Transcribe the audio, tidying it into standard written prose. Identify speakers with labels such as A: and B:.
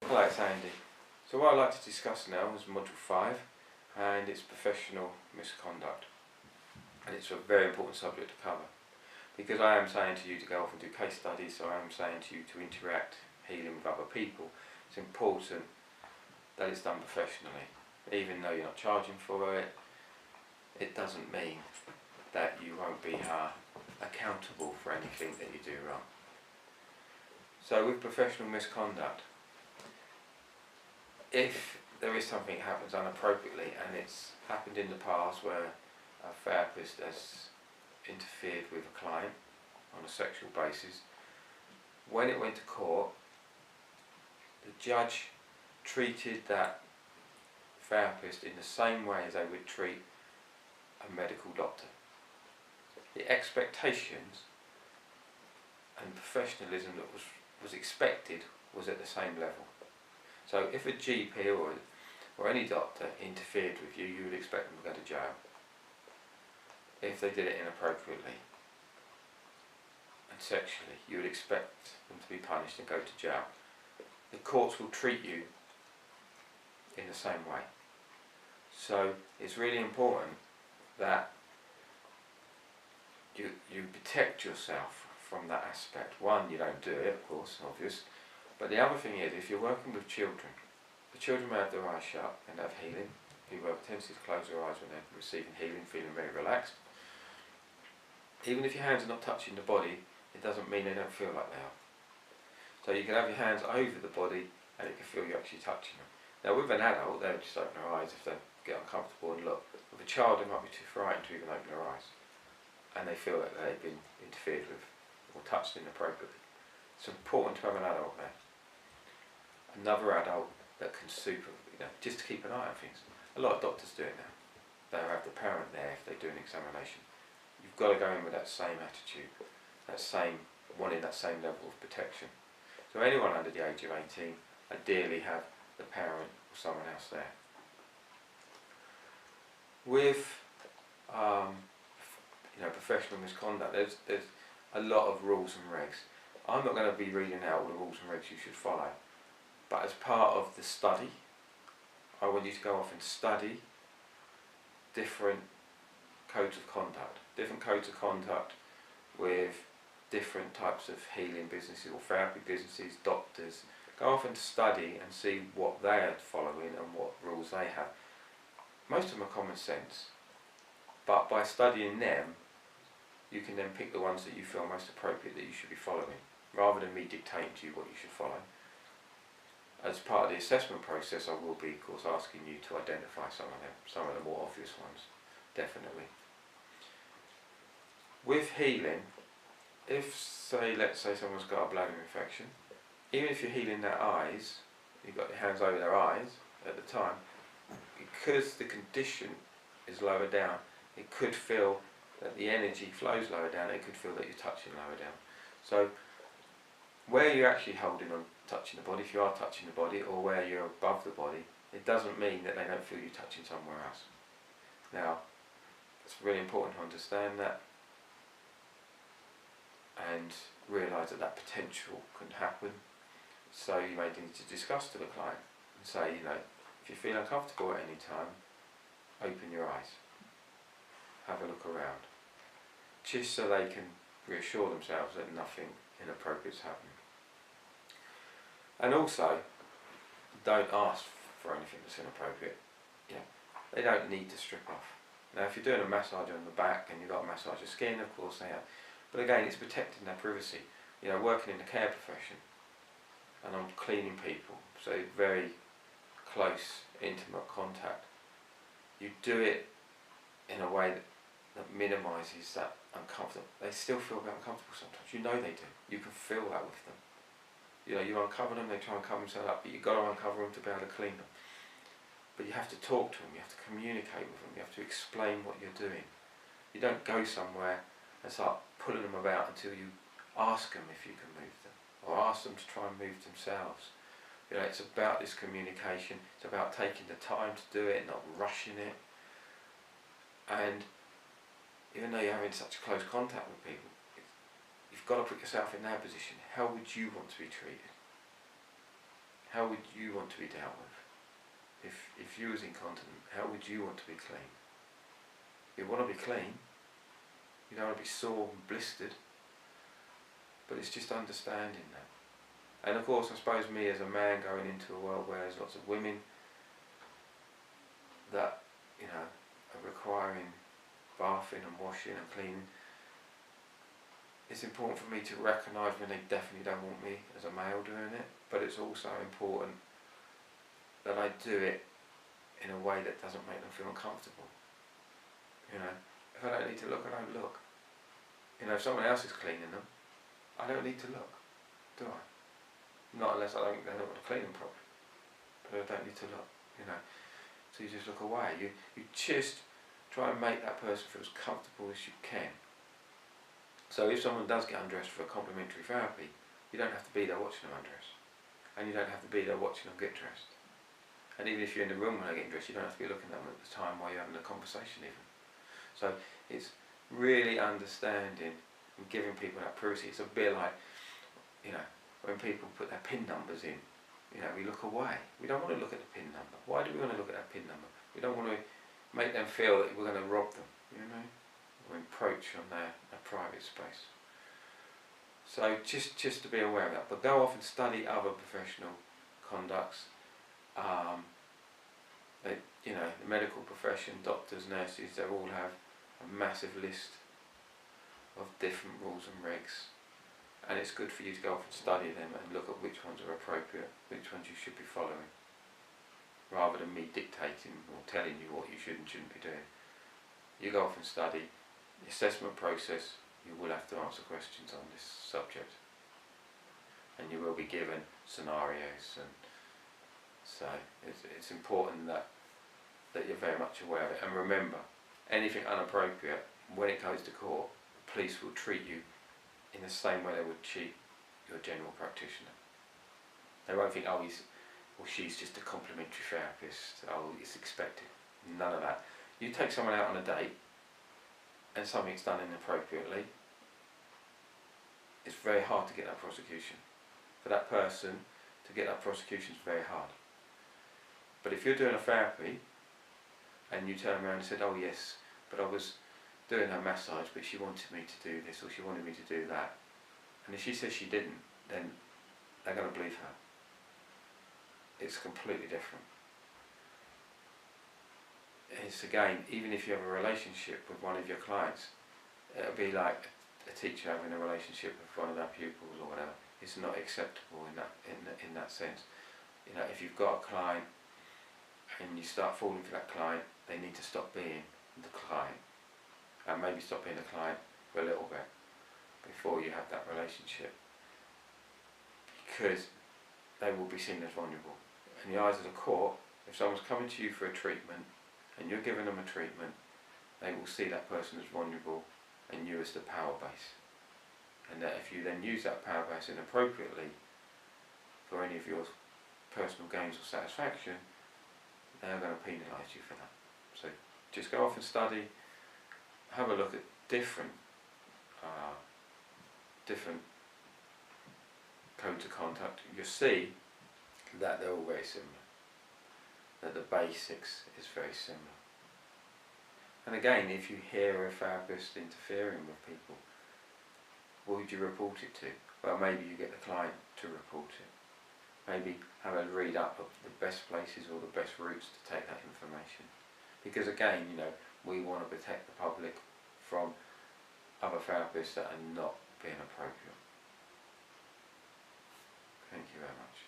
A: Hello, it's Andy. So what I'd like to discuss now is Module 5 and it's professional misconduct. And it's a very important subject to cover because I am saying to you to go off and do case studies, so I am saying to you to interact healing with other people. It's important that it's done professionally. Even though you're not charging for it, it doesn't mean that you won't be accountable for anything that you do wrong. So with professional misconduct, if there is something that happens inappropriately, and it's happened in the past where a therapist has interfered with a client on a sexual basis, when it went to court, the judge treated that therapist in the same way as they would treat a medical doctor. The expectations and professionalism that was expected was at the same level. So if a GP or any doctor interfered with you, you would expect them to go to jail. If they did it inappropriately and sexually, you would expect them to be punished and go to jail. The courts will treat you in the same way. So it's really important that you protect yourself from that aspect. One, you don't do it, of course, obvious. But the other thing is, if you're working with children, the children may have their eyes shut and have healing. People have a tendency to close their eyes when they're receiving healing, feeling very relaxed. Even if your hands are not touching the body, it doesn't mean they don't feel like they are. So you can have your hands over the body and it can feel you're actually touching them. Now with an adult, they'll just open their eyes if they get uncomfortable and look. With a child, they might be too frightened to even open their eyes. And they feel that they've been interfered with or touched inappropriately. It's important to have an adult there. Another adult that can just to keep an eye on things. A lot of doctors do it now. They'll have the parent there if they do an examination. You've got to go in with that same attitude, wanting that same level of protection. So anyone under the age of 18, ideally have the parent or someone else there. With professional misconduct, there's a lot of rules and regs. I'm not going to be reading out all the rules and regs you should follow, but as part of the study, I want you to go off and study different codes of conduct. Different codes of conduct with different types of healing businesses or therapy businesses, doctors. Go off and study and see what they are following and what rules they have. Most of them are common sense, but by studying them, you can then pick the ones that you feel most appropriate that you should be following, rather than me dictating to you what you should follow. As part of the assessment process, I will be, of course, asking you to identify some of the more obvious ones, definitely. With healing, let's say someone's got a bladder infection, even if you're healing their eyes, you've got your hands over their eyes at the time, because the condition is lower down, it could feel that the energy flows lower down, it could feel that you're touching lower down. So where you're actually holding on, touching the body, if you are touching the body, or where you're above the body, it doesn't mean that they don't feel you touching somewhere else. Now, it's really important to understand that and realise that that potential can happen. So you may need to discuss to the client and say, if you feel uncomfortable at any time, open your eyes, have a look around, just so they can reassure themselves that nothing inappropriate is happening. And also, don't ask for anything that's inappropriate. They don't need to strip off. Now if you're doing a massage on the back and you've got a massage of skin, of course they have. But again, it's protecting their privacy. Working in the care profession, and I'm cleaning people, so very close, intimate contact. You do it in a way that minimises that uncomfortable. They still feel a bit uncomfortable sometimes. They do. You can feel that with them. You uncover them, they try and cover themselves up, but you've got to uncover them to be able to clean them. But you have to talk to them, you have to communicate with them, you have to explain what you're doing. You don't go somewhere and start pulling them about until you ask them if you can move them, or ask them to try and move themselves. It's about this communication, it's about taking the time to do it, not rushing it. And even though you're having such close contact with people, you've got to put yourself in their position. How would you want to be treated? how would you want to be dealt with? If you was incontinent, how would you want to be clean? You want to be clean, you don't want to be sore and blistered, but it's just understanding that. And of course, I suppose me as a man going into a world where there's lots of women that, you know, are requiring bathing and washing and cleaning, it's important for me to recognise when they definitely don't want me as a male doing it, but it's also important that I do it in a way that doesn't make them feel uncomfortable. You know, if I don't need to look, I don't look. You know, if someone else is cleaning them, I don't need to look, do I? Not unless they're not going to clean them properly. But I don't need to look, you know. So you just look away. You just try and make that person feel as comfortable as you can. So if someone does get undressed for a complimentary therapy, you don't have to be there watching them undress. And you don't have to be there watching them get dressed. And even if you're in the room when they get dressed, you don't have to be looking at them at the time while you're having a conversation even. So it's really understanding and giving people that privacy. It's a bit like, you know, when people put their PIN numbers in, you know, we look away. We don't want to look at the PIN number. Why do we want to look at that PIN number? We don't want to make them feel that we're going to rob them, you know, or encroach on their private space. So just to be aware of that. But go off and study other professional conducts. You know, the medical profession, doctors, nurses, they all have a massive list of different rules and regs. And it's good for you to go off and study them and look at which ones are appropriate, which ones you should be following, rather than me dictating or telling you what you should and shouldn't be doing. You go off and study the assessment process. You will have to answer questions on this subject, and you will be given scenarios, and so it's important that you're very much aware of it. And remember, anything inappropriate, when it goes to court, the police will treat you in the same way they would treat your general practitioner. They won't think, oh, she's just a complimentary therapist, oh, it's expected. None of that. You take someone out on a date and something's done inappropriately, it's very hard to get that prosecution. For that person to get that prosecution is very hard. But if you're doing a therapy and you turn around and said, oh yes, but I was doing her massage, but she wanted me to do this or she wanted me to do that, and if she says she didn't, then they're going to believe her. It's completely different. It's again, even if you have a relationship with one of your clients, it'll be like a teacher having a relationship with one of their pupils or whatever. It's not acceptable in that sense. You know, if you've got a client and you start falling for that client, they need to stop being the client. And maybe stop being a client for a little bit before you have that relationship, because they will be seen as vulnerable. In the eyes of the court, if someone's coming to you for a treatment and you're giving them a treatment, they will see that person as vulnerable and you as the power base. And that if you then use that power base inappropriately for any of your personal gains or satisfaction, they are going to penalise you for that. So just go off and study. Have a look at different codes of conduct. You'll see that they're all very similar, that the basics is very similar. And again, if you hear a therapist interfering with people, what would you report it to? Well, maybe you get the client to report it. Maybe have a read up of the best places or the best routes to take that information. Because again, you know, we want to protect the public from other therapists that are not being appropriate. Thank you very much.